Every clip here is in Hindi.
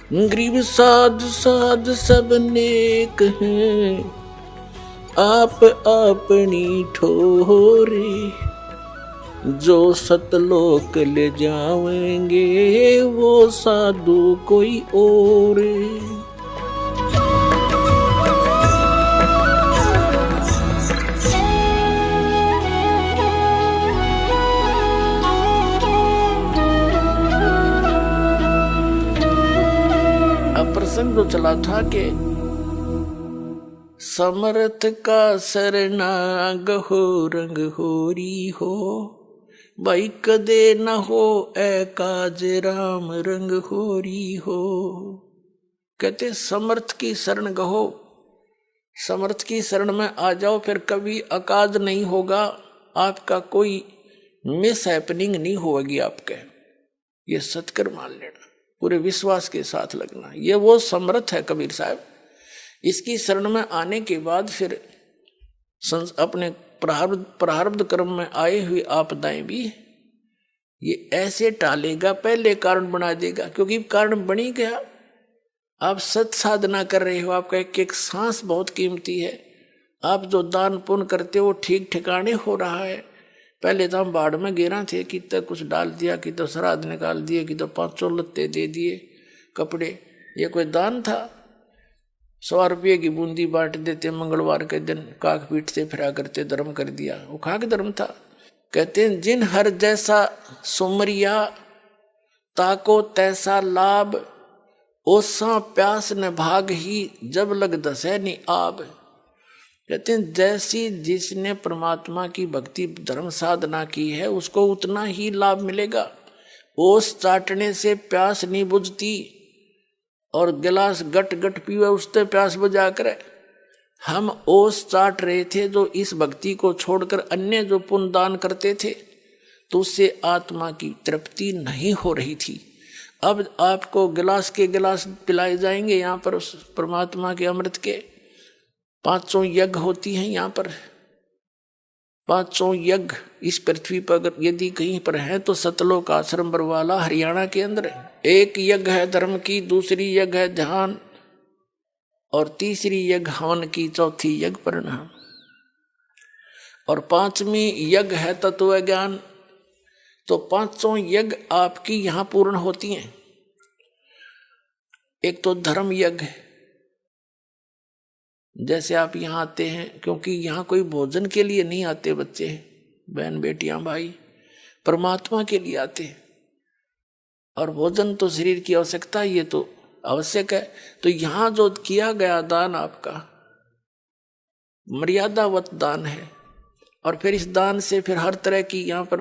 गरीब साध साध सब नेक हैं, आप अपनी ठोरे, जो सतलोक ले जाएंगे वो साधु कोई और। अब प्रसंग जो चला था कि समर्थ का सरना गहो रंग होरी हो, भाई कदे न हो ए काज राम रंग होरी हो। कहते समर्थ की शरण गहो, समर्थ की शरण में आ जाओ, फिर कभी अकाज नहीं होगा, आपका कोई मिस हैपनिंग नहीं होगी आपके। ये सत्कर मान लेना, पूरे विश्वास के साथ लगना, ये वो समर्थ है कबीर साहब। इसकी शरण में आने के बाद फिर अपने प्रारब्ध कर्म में आए हुए आपदाएं भी ये ऐसे टालेगा, पहले कारण बना देगा, क्योंकि कारण बनी गया। आप सत साधना कर रहे हो, आपका एक एक सांस बहुत कीमती है। आप जो दान पुण्य करते हो ठीक ठिकाने हो रहा है। पहले तो हम बाढ़ में गिरा थे, कि तो कुछ डाल दिया, कि तो श्राद्ध निकाल दिए, कि तो 500 लत्ते दे दिए, कपड़े, ये कोई दान था? 100 रुपये की बूंदी बांट देते, मंगलवार के दिन काक पीटते फिरा करते, धर्म कर दिया, वो खाक धर्म था। कहते हैं जिन हर जैसा सुमरिया, ताको तैसा लाभ, ओसा प्यास न भाग ही, जब लग दसे नि आब। कहते हैं जैसी जिसने परमात्मा की भक्ति धर्म साधना की है, उसको उतना ही लाभ मिलेगा। ओस चाटने से प्यास नहीं बुझती, और गिलास गट गट पीवे उससे प्यास बुझा करे। हम ओस चाट रहे थे जो इस भक्ति को छोड़कर अन्य जो पुण्य दान करते थे, तो उससे आत्मा की तृप्ति नहीं हो रही थी। अब आपको गिलास के गिलास पिलाए जाएंगे यहाँ पर उस परमात्मा के अमृत के। 500 यज्ञ होती हैं यहाँ पर, 500 यज्ञ इस पृथ्वी पर अगर यदि कहीं पर है तो सतलोक आश्रम बरवाला हरियाणा के अंदर है। एक यज्ञ है धर्म की, दूसरी यज्ञ है ध्यान, और तीसरी यज्ञ हवन की, चौथी यज्ञ परिणाम, और 5वीं यज्ञ है तत्व ज्ञान। तो 500 यज्ञ आपकी यहाँ पूर्ण होती हैं। एक तो धर्म यज्ञ, जैसे आप यहाँ आते हैं, क्योंकि यहाँ कोई भोजन के लिए नहीं आते बच्चे, बहन बेटियां भाई, परमात्मा के लिए आते हैं। और भोजन तो शरीर की आवश्यकता, ये तो आवश्यक है। तो यहाँ जो किया गया दान आपका मर्यादावत दान है, और फिर इस दान से फिर हर तरह की यहाँ पर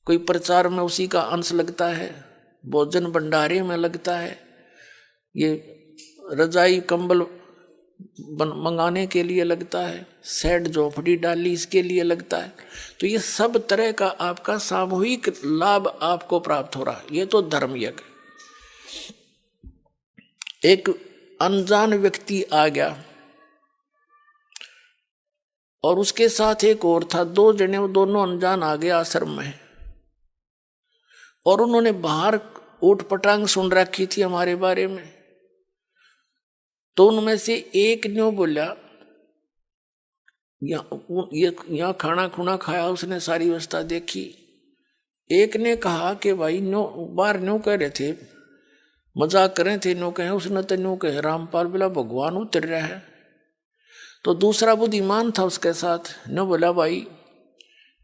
कोई प्रचार में उसी का अंश लगता है, भोजन भंडारे में लगता है, ये रजाई कंबल मंगाने के लिए लगता है, सेट झोपड़ी डाली इसके लिए लगता है। तो ये सब तरह का आपका सामूहिक लाभ आपको प्राप्त हो रहा है। ये तो धर्म यज्ञ। एक अनजान व्यक्ति आ गया और उसके साथ एक और था, 2 जने, वो दोनों अनजान आ गए आश्रम में, और उन्होंने बाहर ऊट पटांग सुन रखी थी हमारे बारे में। तो उनमें से एक ने बोला, यहाँ खाना खुना खाया, उसने सारी व्यवस्था देखी। एक ने कहा कि भाई नो बाहर न्यू कह रहे थे, मजाक कर रहे थे, नो कहे, उसने तो न्यू कहे रामपाल बोला भगवान उतर रहा है। तो दूसरा बुद्धिमान था उसके साथ, ने बोला भाई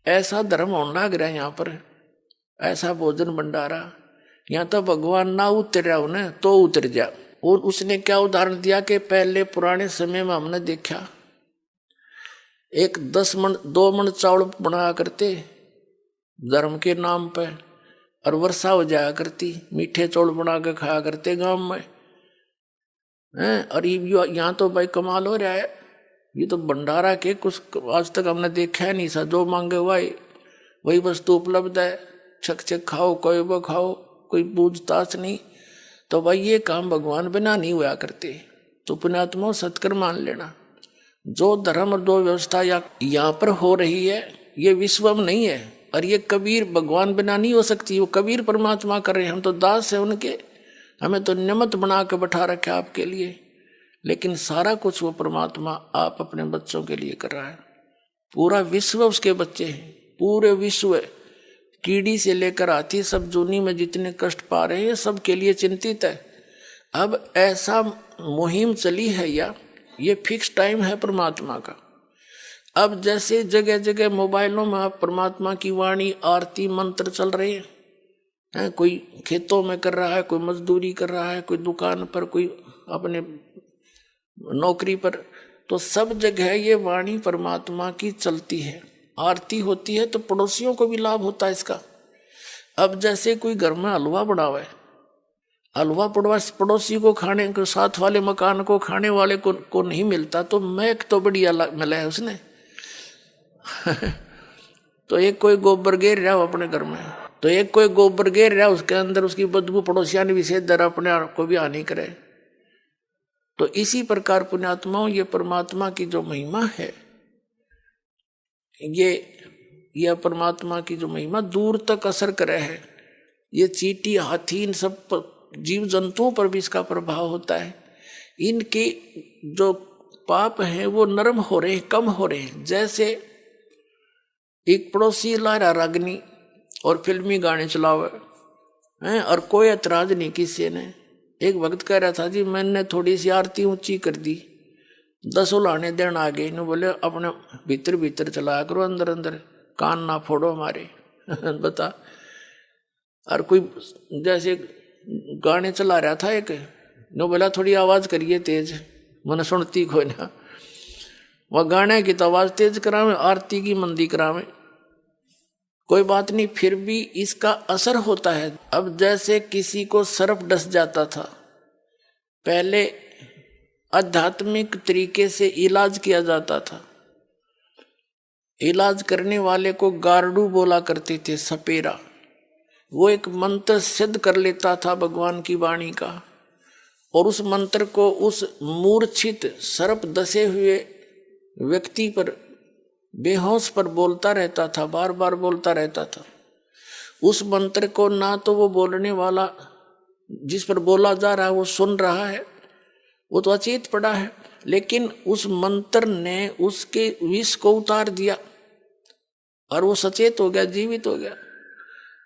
ऐसा धर्म होने लग रहा है यहाँ पर, ऐसा भोजन भंडारा, यहाँ तो भगवान ना उतर रहा उन्हें तो उतर जा। और उसने क्या उदाहरण दिया कि पहले पुराने समय में हमने देखा, एक 2 मन चावल बनाया करते धर्म के नाम पे, और वर्षा हो जाया करती, मीठे चावल बना के खाया करते गांव में हैं। और यहाँ तो भाई कमाल हो रहा है, ये तो भंडारा के कुछ आज तक हमने देखा नहीं सा, जो मांगे वही वस्तु उपलब्ध है, छक छक खाओ, कोई वो खाओ, कोई पूछताछ नहीं। तो भाई ये काम भगवान बिना नहीं हुआ करते। तो पुण्यात्मा सत्कर मान लेना, जो धर्म और जो व्यवस्था यहाँ पर हो रही है ये विश्व में नहीं है, और ये कबीर भगवान बिना नहीं हो सकती। वो कबीर परमात्मा कर रहे हैं, हम तो दास है उनके। हमें तो निमित्त बना के बैठा रखा है आपके लिए, लेकिन सारा कुछ वो परमात्मा आप अपने बच्चों के लिए कर रहा है। पूरा विश्व उसके बच्चे हैं, पूरे विश्व, कीड़ी से लेकर हाथी, सब जूनी में जितने कष्ट पा रहे हैं सब के लिए चिंतित है। अब ऐसा मुहिम चली है या ये फिक्स टाइम है परमात्मा का। अब जैसे जगह जगह मोबाइलों में आप परमात्मा की वाणी, आरती, मंत्र चल रहे हैं, कोई खेतों में कर रहा है, कोई मजदूरी कर रहा है, कोई दुकान पर, कोई अपने नौकरी पर, तो सब जगह ये वाणी परमात्मा की चलती है, आरती होती है, तो पड़ोसियों को भी लाभ होता है इसका। अब जैसे कोई घर में हलवा बनावे, हलवा पड़ोसी को खाने को, साथ वाले मकान को, खाने वाले को नहीं मिलता, तो महक तो बढ़िया मिला है उसने तो एक कोई गोबर गेर रहा हो अपने घर में, तो एक कोई गोबर गेर रहा, उसके अंदर उसकी बदबू पड़ोसिया ने विशेष दर अपने आप को भी हानि करे। तो इसी प्रकार पुण्यात्माओं, ये परमात्मा की जो महिमा है, ये परमात्मा की जो महिमा दूर तक असर करे है। ये चींटी, हाथी, इन सब जीव जंतुओं पर भी इसका प्रभाव होता है। इनके जो पाप हैं वो नरम हो रहे हैं, कम हो रहे हैं। जैसे एक पड़ोसी लारा रागनी और फिल्मी गाने चलावे हैं और कोई ऐतराज नहीं किसी ने। एक भक्त कह रहा था, जी मैंने थोड़ी सी आरती ऊंची कर दी, 10 उलाने देन आ गए। इन्होंने बोले अपने भीतर भीतर चलाया करो, अंदर अंदर कान ना फोड़ो हमारे बता। और कोई जैसे गाने चला रहा था एक, नो बोला थोड़ी आवाज करिए तेज, मैंने सुनती कोई ना। वह गाने की तो आवाज तेज करावे, आरती की मंदी करावे, कोई बात नहीं, फिर भी इसका असर होता है। अब जैसे किसी को सर्प डस जाता था, पहले आध्यात्मिक तरीके से इलाज किया जाता था। इलाज करने वाले को गारडू बोला करते थे, सपेरा। वो एक मंत्र सिद्ध कर लेता था भगवान की वाणी का, और उस मंत्र को उस मूर्छित सर्प दसे हुए व्यक्ति पर, बेहोश पर बोलता रहता था, बार बार बोलता रहता था। उस मंत्र को ना तो वो बोलने वाला जिस पर बोला जा रहा है वो सुन रहा है, वो तो अचेत पड़ा है, लेकिन उस मंत्र ने उसके विष को उतार दिया और वो सचेत हो गया, जीवित हो गया।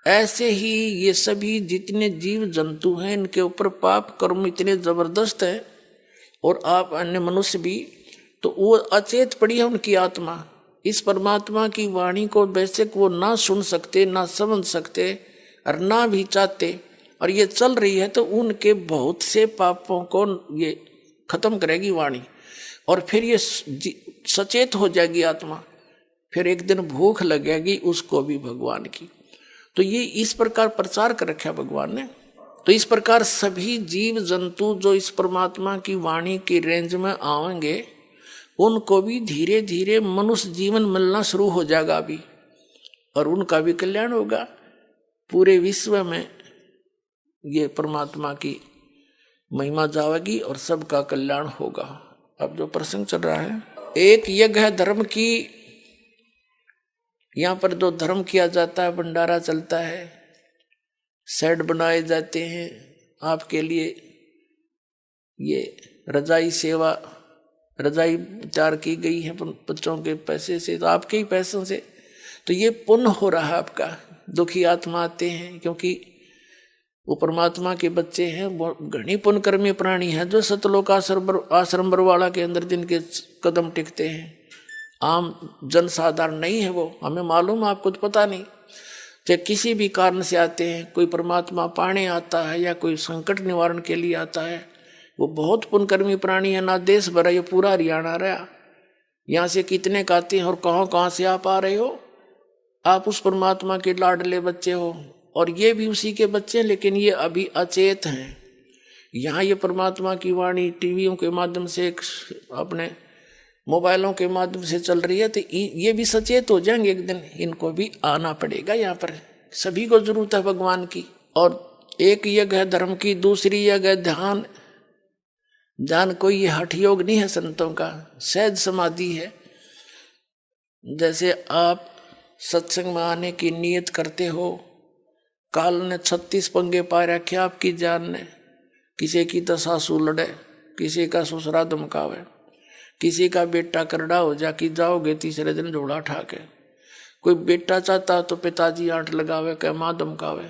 ऐसे ही ये सभी जितने जीव जंतु हैं, इनके ऊपर पाप कर्म इतने जबरदस्त है, और आप अन्य मनुष्य भी, तो वो अचेत पड़ी है उनकी आत्मा। इस परमात्मा की वाणी को बेशक वो ना सुन सकते, ना समझ सकते और ना भी चाहते, और ये चल रही है, तो उनके बहुत से पापों को ये खत्म करेगी वाणी, और फिर ये सचेत हो जाएगी आत्मा। फिर एक दिन भूख लगेगी उसको भी भगवान की। तो ये इस प्रकार प्रचार कर रखा भगवान ने। तो इस प्रकार सभी जीव जंतु जो इस परमात्मा की वाणी की रेंज में आएंगे, उनको भी धीरे धीरे मनुष्य जीवन मिलना शुरू हो जाएगा अभी, और उनका भी कल्याण होगा। पूरे विश्व में ये परमात्मा की महिमा जाएगी और सबका कल्याण होगा। अब जो प्रसंग चल रहा है, एक यज्ञ है धर्म की, यहाँ पर जो धर्म किया जाता है, भंडारा चलता है, सेट बनाए जाते हैं आपके लिए, ये रजाई सेवा, रजाई तैयार की गई है बच्चों के पैसे से, तो आपके ही पैसों से, तो ये पुण्य हो रहा है आपका। दुखी आत्मा आते हैं, क्योंकि वो परमात्मा के बच्चे हैं, वो घनी पुण्यकर्मी प्राणी हैं, जो सतलोक आश्रम बरवाड़ा के अंदर जिनके कदम टिकते हैं। आम जनसाधारण नहीं है वो, हमें मालूम, आपको तो पता नहीं। चाहे किसी भी कारण से आते हैं, कोई परमात्मा पाने आता है या कोई संकट निवारण के लिए आता है, वो बहुत पुण्यकर्मी प्राणी है। ना देश भरा, ये पूरा हरियाणा रहा, यहाँ से कितने आते हैं और कहाँ से आप आ रहे हो। आप उस परमात्मा के लाडले बच्चे हो, और ये भी उसी के बच्चे हैं, लेकिन ये अभी अचेत हैं। यहाँ ये परमात्मा की वाणी टीवियों के माध्यम से, अपने मोबाइलों के माध्यम से चल रही है, तो ये भी सचेत हो जाएंगे एक दिन, इनको भी आना पड़ेगा। यहाँ पर सभी को जरूरत है भगवान की। और एक यज्ञ है धर्म की, दूसरी यज्ञ है ध्यान। ध्यान कोई ये हठ योग नहीं है संतों का, सहज समाधि है। जैसे आप सत्संग में आने की नियत करते हो, काल ने 36 पंगे पा रखे आपकी जान ने, किसी की तो सासू लड़े, किसी का ससुरा धमकावे, किसी का बेटा करड़ा हो जा कि जाओगे तीसरे दिन झोला उठा के। कोई बेटा चाहता तो पिताजी आंट लगावे, कह माँ धमकावे।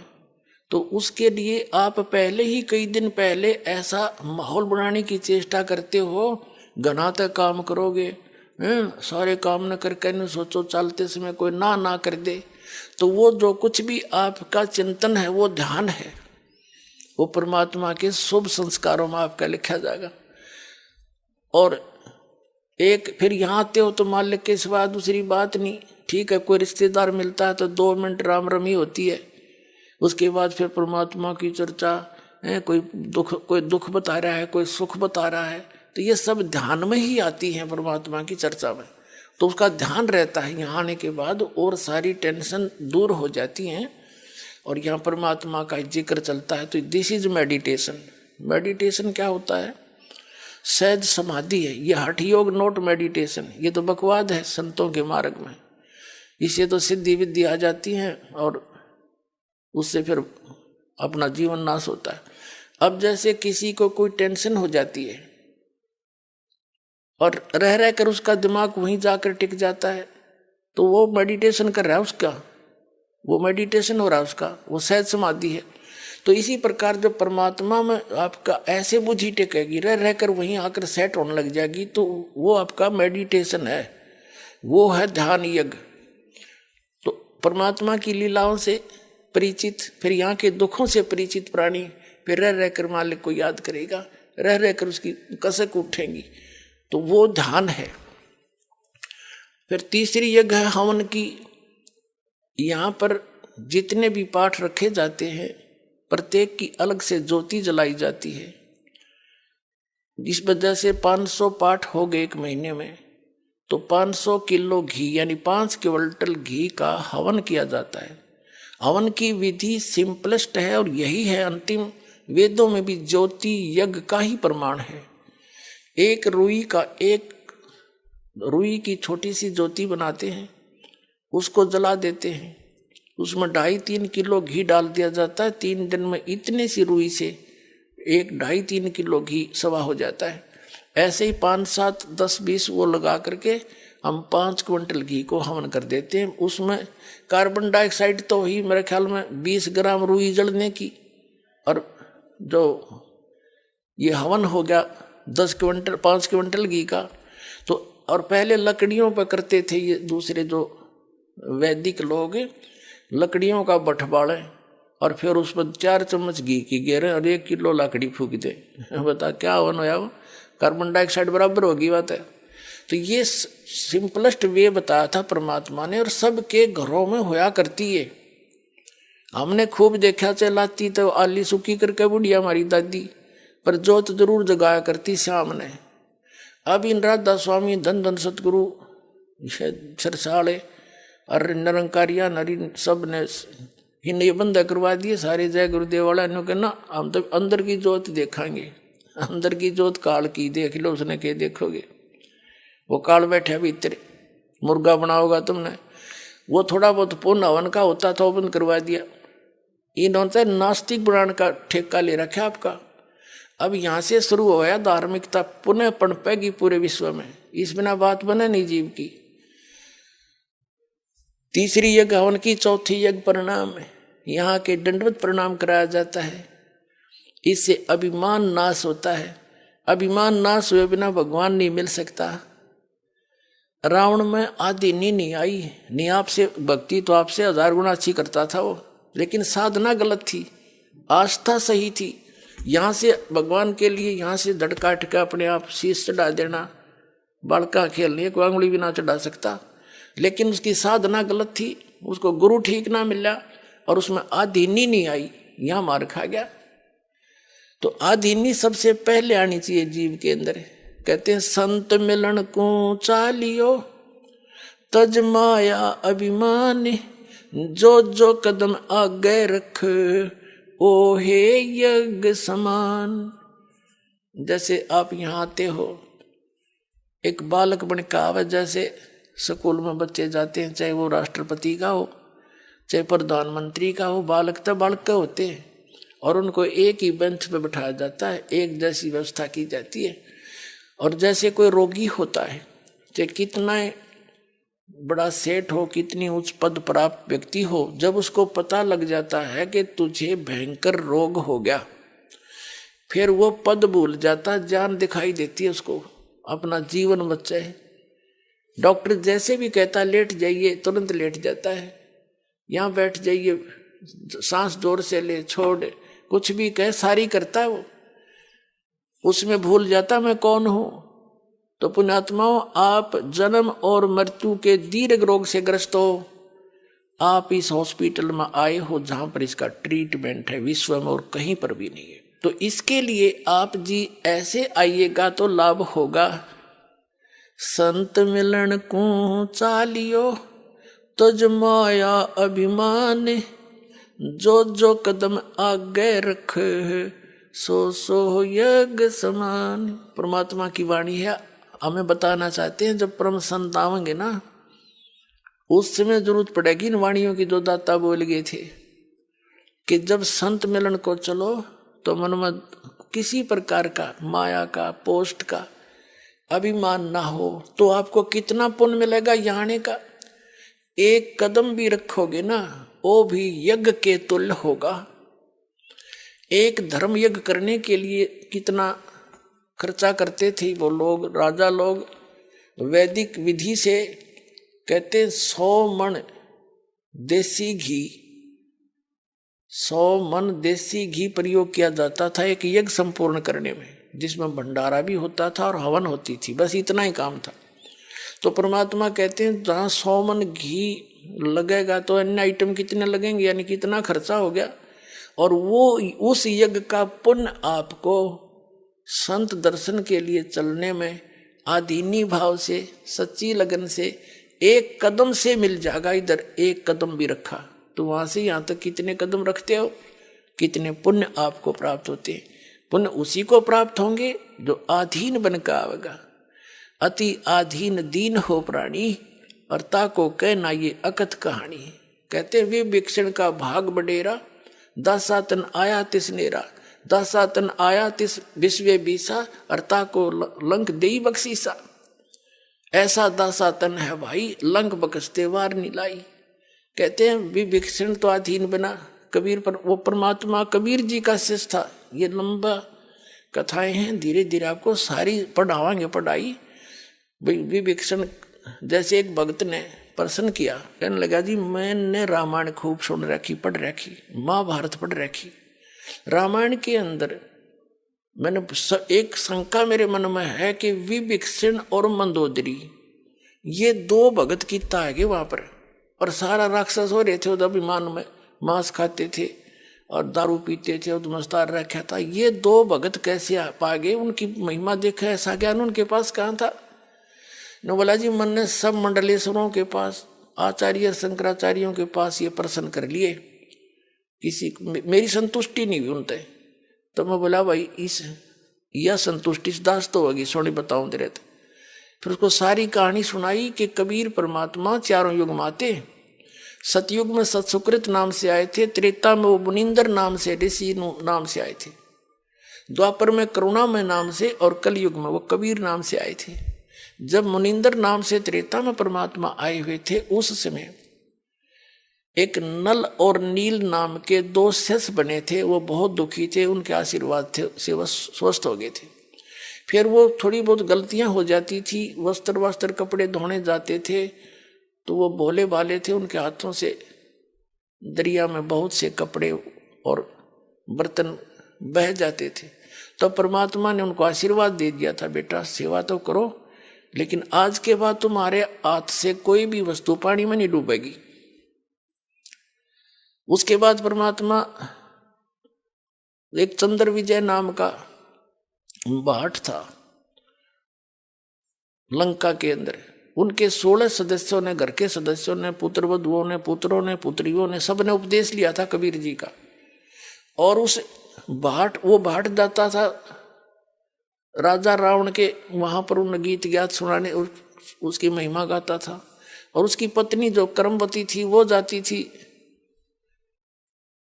तो उसके लिए आप पहले ही कई दिन पहले ऐसा माहौल बनाने की चेष्टा करते हो, घना तक काम करोगे, सारे काम न करके न सोचो चलते समय कोई ना ना कर दे, तो वो जो कुछ भी आपका चिंतन है वो ध्यान है, वो परमात्मा के शुभ संस्कारों में आपका लिखा जाएगा। और एक फिर यहाँ आते हो तो मालिक के सिवा दूसरी बात नहीं। ठीक है, कोई रिश्तेदार मिलता है तो 2 मिनट राम रमी होती है, उसके बाद फिर परमात्मा की चर्चा है, कोई दुख बता रहा है, कोई सुख बता रहा है, तो ये सब ध्यान में ही आती है परमात्मा की चर्चा में। तो उसका ध्यान रहता है यहाँ आने के बाद, और सारी टेंशन दूर हो जाती हैं और यहाँ परमात्मा का जिक्र चलता है। तो दिस इज मेडिटेशन। मेडिटेशन क्या होता है? सहज समाधि है। ये हठ योग नोट मेडिटेशन, ये तो बकवाद है संतों के मार्ग में। इससे तो सिद्धि विद्धि आ जाती है और उससे फिर अपना जीवन नाश होता है। अब जैसे किसी को कोई टेंशन हो जाती है और रह रह कर उसका दिमाग वहीं जाकर टिक जाता है, तो वो मेडिटेशन कर रहा है उसका, वो मेडिटेशन हो रहा है उसका, वो सहज समाधि है। तो इसी प्रकार जब परमात्मा में आपका ऐसे बुद्धि टिकेगी, रह रह कर वहीं आकर सेट होने लग जाएगी, तो वो आपका मेडिटेशन है, वो है ध्यान यज्ञ। तो परमात्मा की लीलाओं से परिचित, फिर यहाँ के दुखों से परिचित प्राणी फिर रह रहकर मालिक को याद करेगा, रह रहकर उसकी कसक उठेंगी, तो वो ध्यान है। फिर तीसरी यज्ञ है हवन की। यहाँ पर जितने भी पाठ रखे जाते हैं प्रत्येक की अलग से ज्योति जलाई जाती है। इस वजह से 500 पाठ हो गए एक महीने में, तो 500 किलो घी यानी 5 क्विंटल घी का हवन किया जाता है। हवन की विधि सिंपलेस्ट है और यही है अंतिम। वेदों में भी ज्योति यज्ञ का ही प्रमाण है। एक रुई की छोटी सी ज्योति बनाते हैं, उसको जला देते हैं, उसमें 2.5-3 किलो घी डाल दिया जाता है। 3 दिन में इतनी सी रुई से 2.5-3 किलो घी सवा हो जाता है। ऐसे ही 5, 7, 10, 20 वो लगा करके हम 5 क्विंटल घी को हवन कर देते हैं। उसमें कार्बन डाइऑक्साइड तो ही मेरे ख्याल में 20 ग्राम रुई जलने की, और जो ये हवन हो गया 5 क्विंटल घी का। तो और पहले लकड़ियों पर करते थे ये दूसरे जो वैदिक लोग, लकड़ियों का बठ बाड़े और फिर उस पर 4 चम्मच घी की गेरे और 1 किलो लकड़ी फूक दे। बता क्या हवन होया, वो कार्बन डाइऑक्साइड बराबर होगी बात है। तो ये सिंपलेस्ट वे बताया था परमात्मा ने, और सबके घरों में होया करती है। हमने खूब देखा चलाती तो आली सुखी करके बुढ़िया हमारी दादी, पर जोत जरूर जगाया करती शाम ने। अब इन राधा स्वामी धन धन सतगुरु सरसाले और निरंकारिया नरी सब ने इन्हें ये बंदा करवा दिए सारे। जय गुरुदेव वाला ने कहना हम तो अंदर की जोत देखेंगे, अंदर की जोत काल की देख लो। उसने कह देखोगे वो काल बैठा भीतर, मुर्गा बनाओगा तुमने। वो थोड़ा बहुत पुण्य हवन का होता था वो बंद करवा दिया। इन्होंने नास्तिक बनाने का ठेका ले रखा आपका। अब यहाँ से शुरू हो गया धार्मिकता पुनः पनपेगी पूरे विश्व में, इस बिना बात बने नहीं जीव की। तीसरी यज्ञ हवन की, चौथी यज्ञ प्रणाम है। यहाँ के दंडवत प्रणाम कराया जाता है। इससे अभिमान नाश होता है। अभिमान नाश हुए बिना भगवान नहीं मिल सकता। रावण में आदि नहीं आई, नहीं आपसे भक्ति तो आपसे 1000 गुना अच्छी करता था वो, लेकिन साधना गलत थी, आस्था सही थी। यहाँ से भगवान के लिए यहाँ से धड़ काट के अपने आप शीश चढ़ा देना, बालका खेलने को अंगुली भी ना चढ़ा सकता, लेकिन उसकी साधना गलत थी, उसको गुरु ठीक ना मिला और उसमें आधीनी नहीं आई, यहाँ मार खा गया। तो आधीनी सबसे पहले आनी चाहिए जीव के अंदर। कहते हैं संत मिलन को चालियो तज माया अभिमान, जो जो कदम आगे रख ओ हे यज्ञ समान। जैसे आप यहाँ आते हो, एक बालक बन के आवे, जैसे स्कूल में बच्चे जाते हैं, चाहे वो राष्ट्रपति का हो चाहे प्रधानमंत्री का हो, बालक तो बालक का होते हैं। और उनको एक ही बेंच पे बिठाया जाता है, एक जैसी व्यवस्था की जाती है। और जैसे कोई रोगी होता है, चाहे कितना बड़ा सेठ हो, कितनी उच्च पद प्राप्त व्यक्ति हो, जब उसको पता लग जाता है कि तुझे भयंकर रोग हो गया, फिर वो पद भूल जाता, जान दिखाई देती है उसको, अपना जीवन बचा है। डॉक्टर जैसे भी कहता लेट जाइए, तुरंत लेट जाता है। यहाँ बैठ जाइए, सांस जोर से ले, छोड़, कुछ भी कहे सारी करता है वो, उसमें भूल जाता मैं कौन हूं। तो पुण्यात्माओं, आप जन्म और मृत्यु के दीर्घ रोग से ग्रस्त हो, आप इस हॉस्पिटल में आए हो जहां पर इसका ट्रीटमेंट है, विश्व में और कहीं पर भी नहीं है। तो इसके लिए आप जी ऐसे आइएगा तो लाभ होगा। संत मिलन को चालियो तुझ माया अभिमान, जो जो कदम आगे रखे सो सो यज्ञ समान। परमात्मा की वाणी है, हमें बताना चाहते हैं जब परम संत आवेंगे ना, उस समय जरूरत पड़ेगी इन वाणियों की जो दाता बोल गए थे कि जब संत मिलन को चलो तो मन में किसी प्रकार का माया का, पोस्ट का अभिमान ना हो, तो आपको कितना पुण्य मिलेगा यहाँ का। एक कदम भी रखोगे ना, वो भी यज्ञ के तुल्य होगा। एक धर्म यज्ञ करने के लिए कितना खर्चा करते थे वो लोग, राजा लोग। वैदिक विधि से कहते 100 मन देसी घी, 100 मन देसी घी प्रयोग किया जाता था एक यज्ञ संपूर्ण करने में, जिसमें भंडारा भी होता था और हवन होती थी, बस इतना ही काम था। तो परमात्मा कहते हैं जहाँ 100 मन घी लगेगा तो अन्य आइटम कितने लगेंगे, यानी कितना खर्चा हो गया। और वो उस यज्ञ का पुण्य आपको संत दर्शन के लिए चलने में आदीनी भाव से, सच्ची लगन से, एक कदम से मिल जाएगा। इधर एक कदम भी रखा तो वहां से यहाँ तक कितने कदम रखते हो, कितने पुण्य आपको प्राप्त होते हैं। पुण्य उसी को प्राप्त होंगे जो आधीन बनकर आवेगा। अति आधीन दीन हो प्राणी, अर्ता को कहना ये अकथ कहानी। कहते विभीषण का भाग बडेरा, दासातन आया तिस नेरा, दासातन आया तिस विश्व बीसा, अर्ता को लंक देई बख्शीसा। ऐसा दासातन है भाई, लंक बख्शते वार नीलाई। कहते हैं विभीषण तो अधीन बना कबीर पर, वो परमात्मा कबीर जी का शिष्य था। ये लंबा कथाएं हैं, धीरे धीरे आपको सारी पढ़ावांगे पढ़ाई। विभीषण जैसे एक भक्त ने प्रश्न किया, कहने लगा जी मैंने रामायण खूब सुन रखी, पढ़ रखी, महाभारत पढ़ रखी, रामायण के अंदर मैंने एक शंका मेरे मन में है कि विभीषण और मंदोदरी ये 2 भगत की है वहां पर, और सारा राक्षस हो रहे थे उधर अभिमान में, मांस खाते थे और दारू पीते थे और मस्तार रखा था। ये 2 भगत कैसे पा गए, उनकी महिमा देखा, ऐसा ज्ञान उनके पास कहाँ था। न बोला जी मैंने सब मंडलेश्वरों के पास, आचार्य शंकराचार्यों के पास ये प्रश्न कर लिए, किसी मेरी संतुष्टि नहीं हुई उनसे। तो मैं बोला भाई इस यह संतुष्टि दास तो होगी, सोनी बताऊं तेरे। फिर उसको सारी कहानी सुनाई कि कबीर परमात्मा 4 युग में आते। सतयुग में सतसुकृत नाम से आए थे, त्रेता में वो मुनिंदर नाम से, ऋषि नाम से आए थे, द्वापर में करुणामय नाम से, और कलयुग में वो कबीर नाम से आए थे। जब मुनिंदर नाम से त्रेता में परमात्मा आए हुए थे, उस समय एक नल और नील नाम के 2 शिष्य बने थे। वो बहुत दुखी थे, उनके आशीर्वाद से वो स्वस्थ हो गए थे। फिर वो थोड़ी बहुत गलतियां हो जाती थी, वस्त्र कपड़े धोने जाते थे तो वो भोले भाले थे, उनके हाथों से दरिया में बहुत से कपड़े और बर्तन बह जाते थे। तो परमात्मा ने उनको आशीर्वाद दे दिया था, बेटा सेवा तो करो, लेकिन आज के बाद तुम्हारे हाथ से कोई भी वस्तु पानी में नहीं डूबेगी। उसके बाद परमात्मा एक चंद्र विजय नाम का भाट था लंका के अंदर, उनके 16 सदस्यों ने, घर के सदस्यों ने, पुत्रवधुओं ने, पुत्रों ने, पुत्रियों ने, सब ने उपदेश लिया था कबीर जी का। और उस भाट, वो भाट जाता था राजा रावण के वहां पर, उन गीत ज्ञात सुनाने, उसकी महिमा गाता था। और उसकी पत्नी जो कर्मवती थी वो जाती थी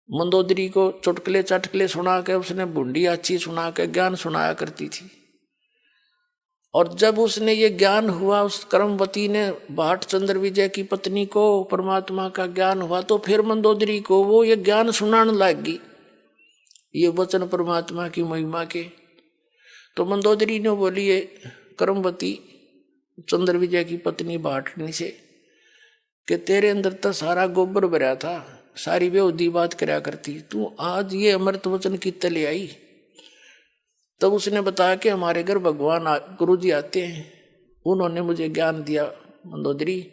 मंदोदरी को चुटकुले चटकुले सुना के, उसने बूंदी अच्छी सुना के ज्ञान सुनाया करती थी। और जब उसने ये ज्ञान हुआ, उस कर्मवती ने भाट चंद्र विजय की पत्नी को परमात्मा का ज्ञान हुआ, तो फिर मंदोदरी को वो ये ज्ञान सुनाने लगी, ये वचन परमात्मा की महिमा के। तो मंदोदरी ने बोली ये कर्मवती चंद्र विजय की पत्नी भाटनी से कि तेरे अंदर तो सारा गोबर भरा था, सारी बेहुदी बात कराया करती, तू आज ये अमृत वचन की तले आई। तब उसने बताया कि हमारे घर भगवान गुरु जी आते हैं, उन्होंने मुझे ज्ञान दिया मंदोदरी,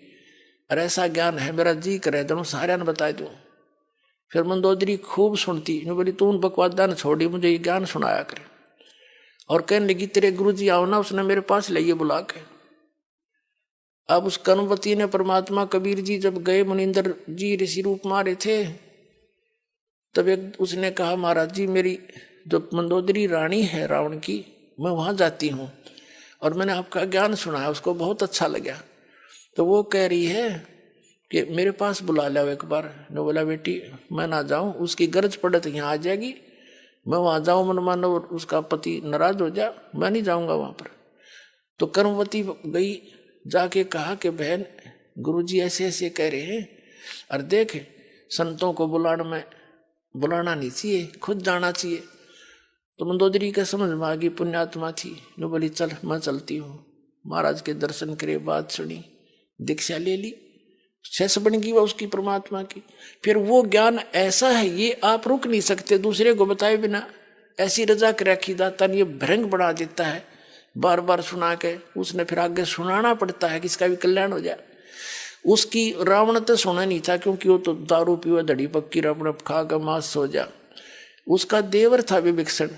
और ऐसा ज्ञान है मेरा जी करे तो सारे ने बता दूँ। फिर मंदोदरी खूब सुनती, बोली तू उन बकवादा ने छोड़ी, मुझे ये ज्ञान सुनाया करे। और कहने लगी तेरे गुरु जी आओ ना, उसने मेरे पास लाइए बुला के। अब उस कर्मवती ने परमात्मा कबीर जी जब गए, मुनिंदर जी ऋषि रूप मारे थे, तब एक उसने कहा महाराज जी मेरी जो मंदोदरी रानी है रावण की, मैं वहाँ जाती हूँ और मैंने आपका ज्ञान सुना है, उसको बहुत अच्छा लगा। तो वो कह रही है कि मेरे पास बुला लो एक बार। ने बोला बेटी मैं ना जाऊँ, उसकी गरज पड़े तो यहाँ आ जाएगी, मैं वहाँ जाऊँ मन मानो उसका पति नाराज हो जा, मैं नहीं जाऊँगा वहाँ पर। तो कर्मवती गई, जाके कहा कि बहन गुरुजी ऐसे ऐसे कह रहे हैं, और देख संतों को बुलाना नहीं चाहिए, खुद जाना चाहिए। तो मंदोदरी का समझ में आ गई, पुण्यात्मा थी, ने बोली चल मैं चलती हूँ। महाराज के दर्शन करे, बात सुनी, दीक्षा ले ली, शेष बन गई वह उसकी परमात्मा की। फिर वो ज्ञान ऐसा है, ये आप रुक नहीं सकते दूसरे को बताए बिना। ऐसी रजा कर रखी दाता ने, ये भ्रंग बना देता है बार बार सुना के, उसने फिर आगे सुनाना पड़ता है कि इसका भी कल्याण हो जाए। उसकी रावण तो सुना नहीं था, क्योंकि वो तो दारू पीवा धड़ी पक्की रावण खा कर मांस सो जा। उसका देवर था विभीषण,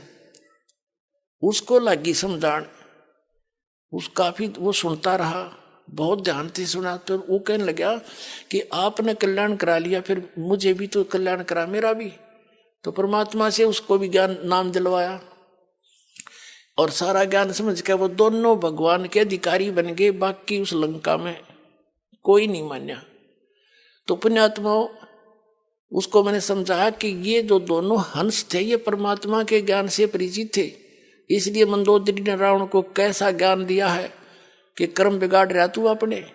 उसको लगी समझान, उस काफी वो सुनता रहा, बहुत ध्यान से सुना। तो वो कहने लगा कि आपने कल्याण करा लिया, फिर मुझे भी तो कल्याण करा, मेरा भी। तो परमात्मा से उसको भी ज्ञान नाम दिलवाया, और सारा ज्ञान समझ के वो दोनों भगवान के अधिकारी बन गए। बाकी उस लंका में कोई नहीं मान्या। तो पुण्यात्मा उसको मैंने समझाया कि ये जो दोनों हंस थे, ये परमात्मा के ज्ञान से परिचित थे। इसलिए मंदोदरी ने रावण को कैसा ज्ञान दिया है कि कर्म बिगाड़ रहा तू अपने,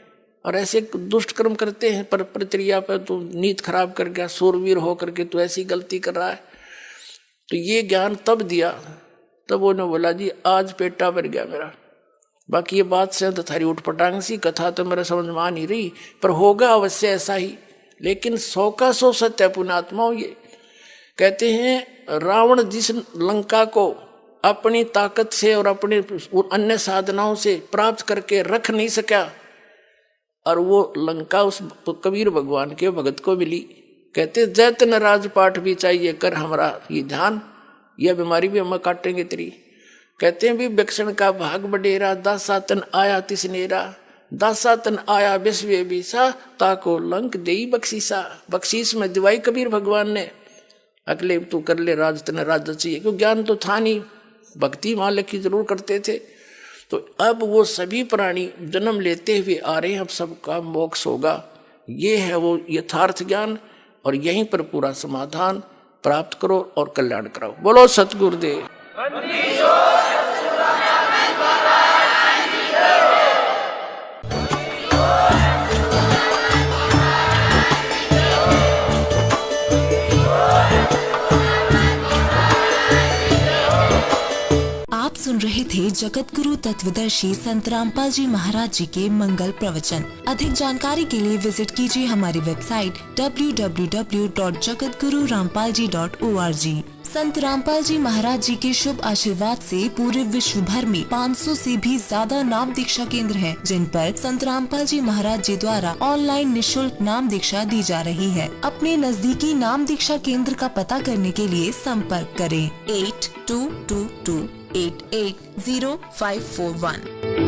और ऐसे दुष्ट कर्म करते हैं पर प्रक्रिया पर तू नीत खराब कर गया, सूरवीर होकर के तू ऐसी गलती कर रहा है। तो ये ज्ञान तब दिया, तब उन्होंने बोला जी आज पेटा भर गया मेरा। बाकी ये बात से तो थारी उठपटांग सी कथा तो मेरा समझ में आ नहीं रही, पर होगा अवश्य ऐसा ही। लेकिन 100 का 100 सत्य है पुण्यात्माओं। ये कहते हैं रावण जिस लंका को अपनी ताकत से और अपने अन्य साधनाओं से प्राप्त करके रख नहीं सका, और वो लंका उस कबीर भगवान के भगत को मिली। कहते जैतन राजपाट भी चाहिए कर हमारा ये ध्यान, यह बीमारी भी हम काटेंगे तेरी। कहते हैं भी विभीषण का भाग बडेरा, दासातन आया तिसनेरा, दासातन आया विश्व बीसा, ताको लंक देई बख्शीसा। बख्शीश में दिवाई कबीर भगवान ने, अगले तू कर ले राज, तने राज चाहिए, क्यों ज्ञान तो था नहीं, भक्ति मालिक की जरूर करते थे। तो अब वो सभी प्राणी जन्म लेते हुए आ रहे हैं, अब सबका मोक्ष होगा। ये है वो यथार्थ ज्ञान, और यहीं पर पूरा समाधान प्राप्त करो और कल्याण कराओ। बोलो सतगुरुदेव। आप सुन रहे थे जगत गुरु तत्वदर्शी संत रामपाल जी महाराज जी के मंगल प्रवचन। अधिक जानकारी के लिए विजिट कीजिए हमारी वेबसाइट www.jagatgururampalji.org। संत रामपाल जी महाराज जी के शुभ आशीर्वाद से पूरे विश्व भर में 500 से भी ज्यादा नाम दीक्षा केंद्र हैं, जिन पर संत रामपाल जी महाराज जी द्वारा ऑनलाइन निशुल्क नाम दीक्षा दी जा रही है। अपने नजदीकी नाम दीक्षा केंद्र का पता करने के लिए संपर्क करें 8222880541।